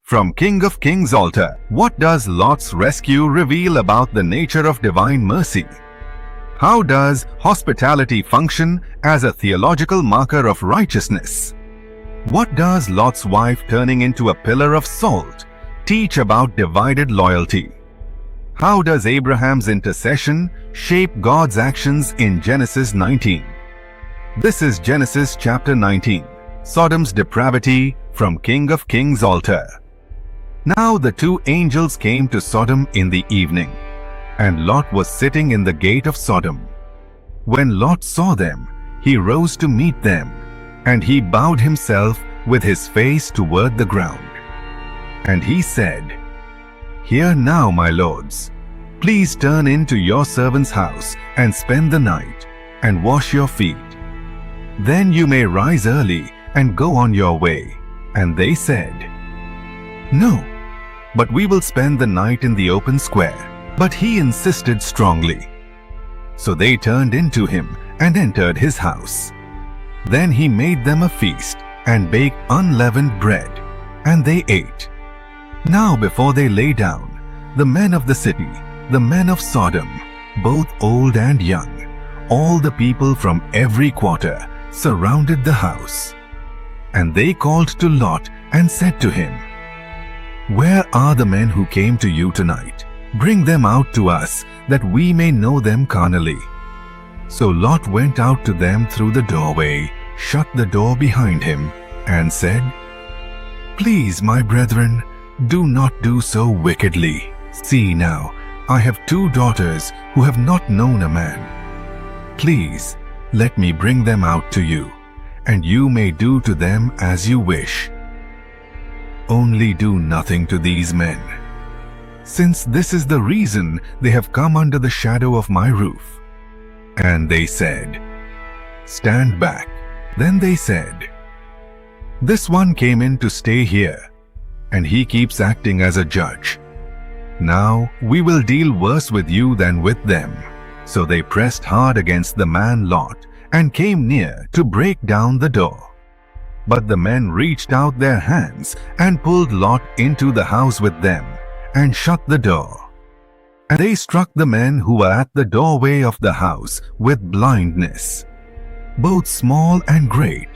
From King of Kings' altar, what does Lot's rescue reveal about the nature of divine mercy? How does hospitality function as a theological marker of righteousness? What does Lot's wife turning into a pillar of salt teach about divided loyalty? How does Abraham's intercession shape God's actions in Genesis 19? This is Genesis chapter 19, Sodom's Depravity from King of Kings' altar. Now the two angels came to Sodom in the evening, and Lot was sitting in the gate of Sodom. When Lot saw them, he rose to meet them, and he bowed himself with his face toward the ground. And he said, "Hear now, my lords, please turn into your servant's house and spend the night, and wash your feet. Then you may rise early and go on your way." And they said, "No, but we will spend the night in the open square." But he insisted strongly. So they turned into him and entered his house. Then he made them a feast and baked unleavened bread, and they ate. Now before they lay down, the men of the city, the men of Sodom, both old and young, all the people from every quarter, surrounded the house. And they called to Lot and said to him, "Where are the men who came to you tonight? Bring them out to us, that we may know them carnally." So Lot went out to them through the doorway, shut the door behind him, and said, "Please, my brethren, do not do so wickedly. See now, I have two daughters who have not known a man. Please, let me bring them out to you, and you may do to them as you wish. Only do nothing to these men, since this is the reason they have come under the shadow of my roof." And they said, "Stand back." Then they said, "This one came in to stay here, and he keeps acting as a judge. Now we will deal worse with you than with them." So they pressed hard against the man Lot and came near to break down the door. But the men reached out their hands and pulled Lot into the house with them and shut the door. And they struck the men who were at the doorway of the house with blindness, both small and great,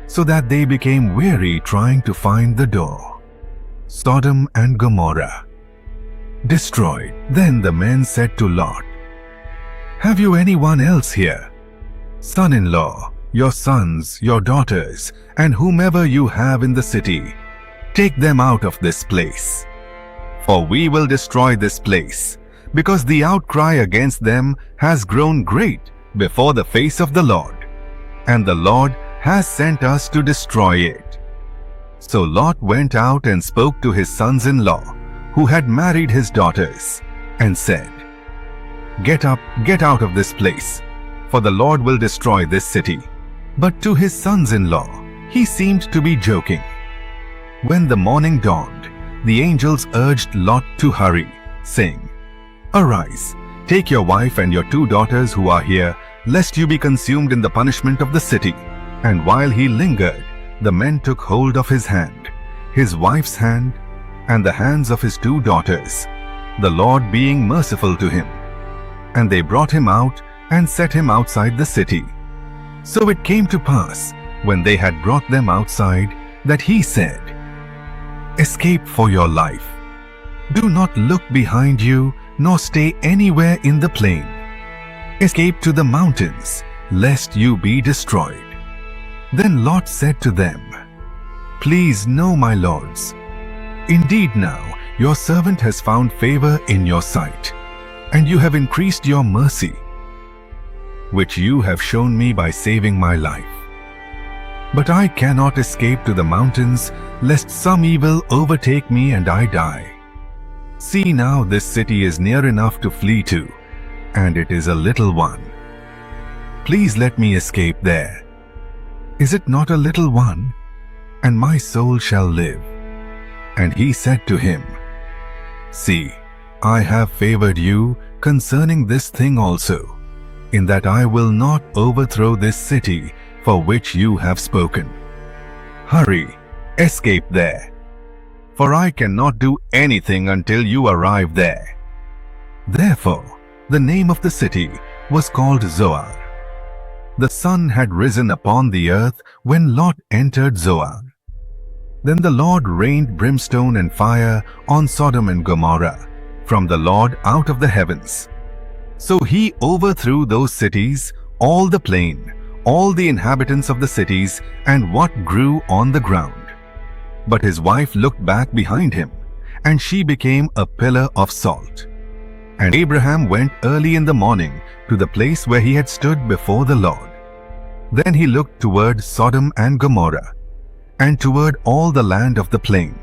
so that they became weary trying to find the door. Sodom and Gomorrah destroyed. Then the men said to Lot, "Have you anyone else here? Son-in-law, your sons, your daughters, and whomever you have in the city, take them out of this place. For we will destroy this place, because the outcry against them has grown great before the face of the Lord, and the Lord has sent us to destroy it." So Lot went out and spoke to his sons-in-law, who had married his daughters, and said, "Get up, get out of this place, for the Lord will destroy this city." But to his sons-in-law he seemed to be joking. When the morning dawned, the angels urged Lot to hurry, saying, "Arise, take your wife and your two daughters who are here, lest you be consumed in the punishment of the city." And while he lingered, the men took hold of his hand, his wife's hand, and the hands of his two daughters, the Lord being merciful to him. And they brought him out and set him outside the city. So it came to pass, when they had brought them outside, that he said, "Escape for your life. Do not look behind you, nor stay anywhere in the plain. Escape to the mountains, lest you be destroyed." Then Lot said to them, "Please know, my lords, indeed now your servant has found favor in your sight, and you have increased your mercy, which you have shown me by saving my life. But I cannot escape to the mountains, lest some evil overtake me and I die. See now, this city is near enough to flee to, and it is a little one. Please let me escape there. Is it not a little one? And my soul shall live." And he said to him, "See, I have favored you concerning this thing also, in that I will not overthrow this city for which you have spoken. Hurry, escape there." for I cannot do anything until you arrive there." Therefore, the name of the city was called Zoar. The sun had risen upon the earth when Lot entered Zoar. Then the Lord rained brimstone and fire on Sodom and Gomorrah from the Lord out of the heavens. So he overthrew those cities, all the plain, all the inhabitants of the cities, and what grew on the ground. But his wife looked back behind him, and she became a pillar of salt. And Abraham went early in the morning to the place where he had stood before the Lord. Then he looked toward Sodom and Gomorrah, and toward all the land of the plain.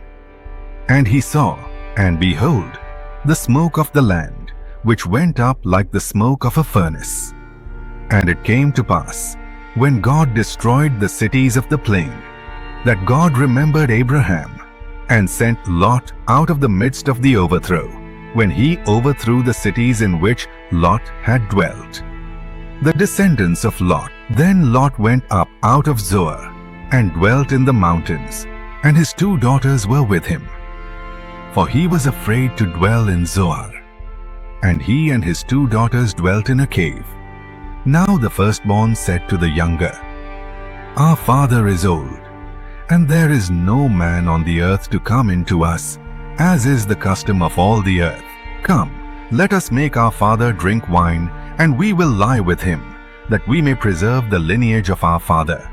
And he saw, and behold, the smoke of the land, which went up like the smoke of a furnace. And it came to pass, when God destroyed the cities of the plain, that God remembered Abraham, and sent Lot out of the midst of the overthrow, when he overthrew the cities in which Lot had dwelt. The descendants of Lot. Then Lot went up out of Zoar, and dwelt in the mountains, and his 2 daughters were with him. For he was afraid to dwell in Zoar. And he and his 2 daughters dwelt in a cave. Now the firstborn said to the younger, "Our father is old, and there is no man on the earth to come into us, as is the custom of all the earth. Come, let us make our father drink wine, and we will lie with him, that we may preserve the lineage of our father."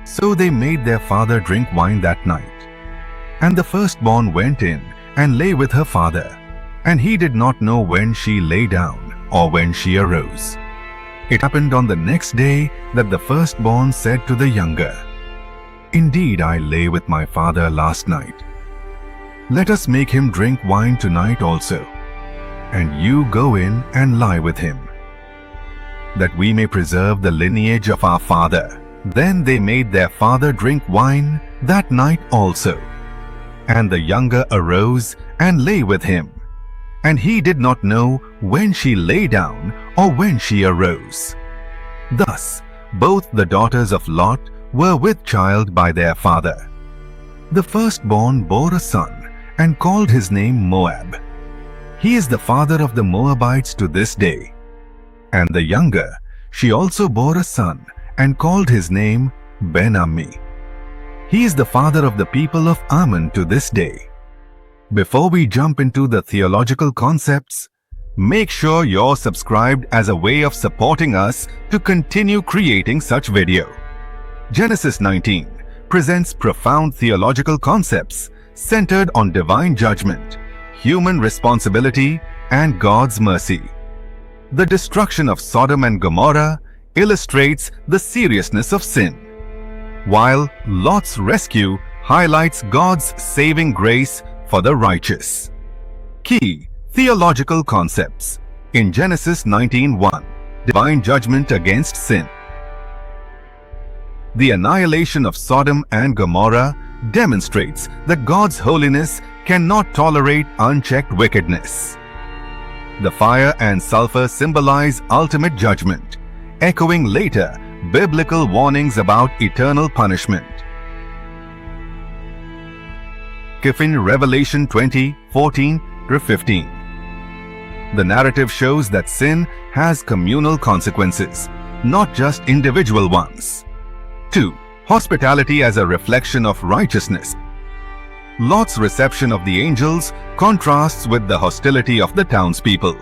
So they made their father drink wine that night. And the firstborn went in and lay with her father, and he did not know when she lay down or when she arose. It happened on the next day that the firstborn said to the younger, "Indeed, I lay with my father last night. Let us make him drink wine tonight also, and you go in and lie with him, that we may preserve the lineage of our father." Then they made their father drink wine that night also. And the younger arose and lay with him, and he did not know when she lay down or when she arose. Thus both the daughters of Lot were with child by their father. The firstborn bore a son, and called his name Moab. He is the father of the Moabites to this day. And the younger, she also bore a son, and called his name Ben-Ammi. He is the father of the people of Ammon to this day. Before we jump into the theological concepts, make sure you're subscribed as a way of supporting us to continue creating such video. Genesis 19 presents profound theological concepts centered on divine judgment, human responsibility, and God's mercy. The destruction of Sodom and Gomorrah illustrates the seriousness of sin, while Lot's rescue highlights God's saving grace for the righteous. Key theological concepts in Genesis 19:1. Divine judgment against sin. The annihilation of Sodom and Gomorrah demonstrates that God's holiness cannot tolerate unchecked wickedness. The fire and sulfur symbolize ultimate judgment, echoing later biblical warnings about eternal punishment. In Revelation 20:14-15. The narrative shows that sin has communal consequences, not just individual ones. 2. Hospitality as a reflection of righteousness. Lot's reception of the angels contrasts with the hostility of the townspeople.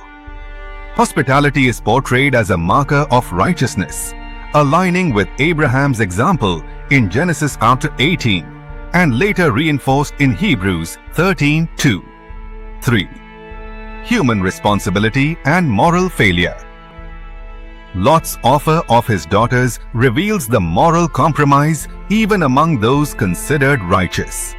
Hospitality is portrayed as a marker of righteousness, aligning with Abraham's example in Genesis chapter 18 and later reinforced in Hebrews 13:2. 3. Human responsibility and moral failure. Lot's offer of his daughters reveals the moral compromise even among those considered righteous.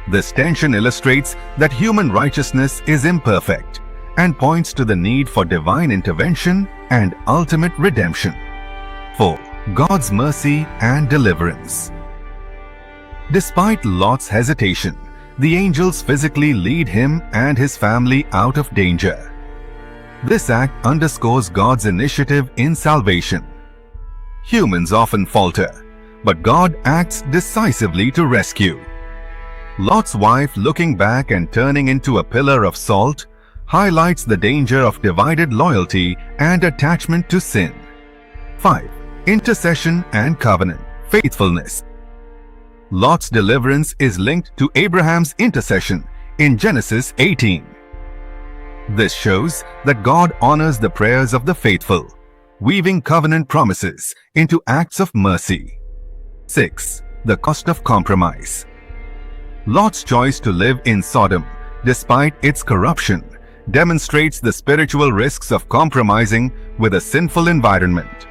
This tension illustrates that human righteousness is imperfect and points to the need for divine intervention and ultimate redemption. 4. God's mercy and deliverance. Despite Lot's hesitation, the angels physically lead him and his family out of danger. This act underscores God's initiative in salvation. Humans often falter, but God acts decisively to rescue. Lot's wife looking back and turning into a pillar of salt highlights the danger of divided loyalty and attachment to sin. 5. Intercession and covenant. Faithfulness. Lot's deliverance is linked to Abraham's intercession in Genesis 18. This shows that God honors the prayers of the faithful, weaving covenant promises into acts of mercy. 6. The cost of compromise. Lot's choice to live in Sodom, despite its corruption, demonstrates the spiritual risks of compromising with a sinful environment.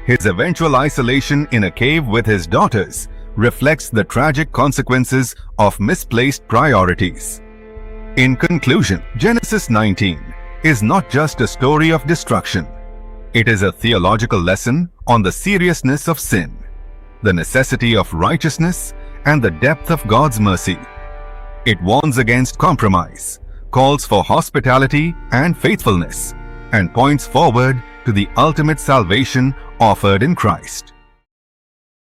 His eventual isolation in a cave with his daughters reflects the tragic consequences of misplaced priorities. In conclusion, Genesis 19 is not just a story of destruction. It is a theological lesson on the seriousness of sin, the necessity of righteousness, and the depth of God's mercy. It warns against compromise, calls for hospitality and faithfulness, and points forward to the ultimate salvation offered in Christ.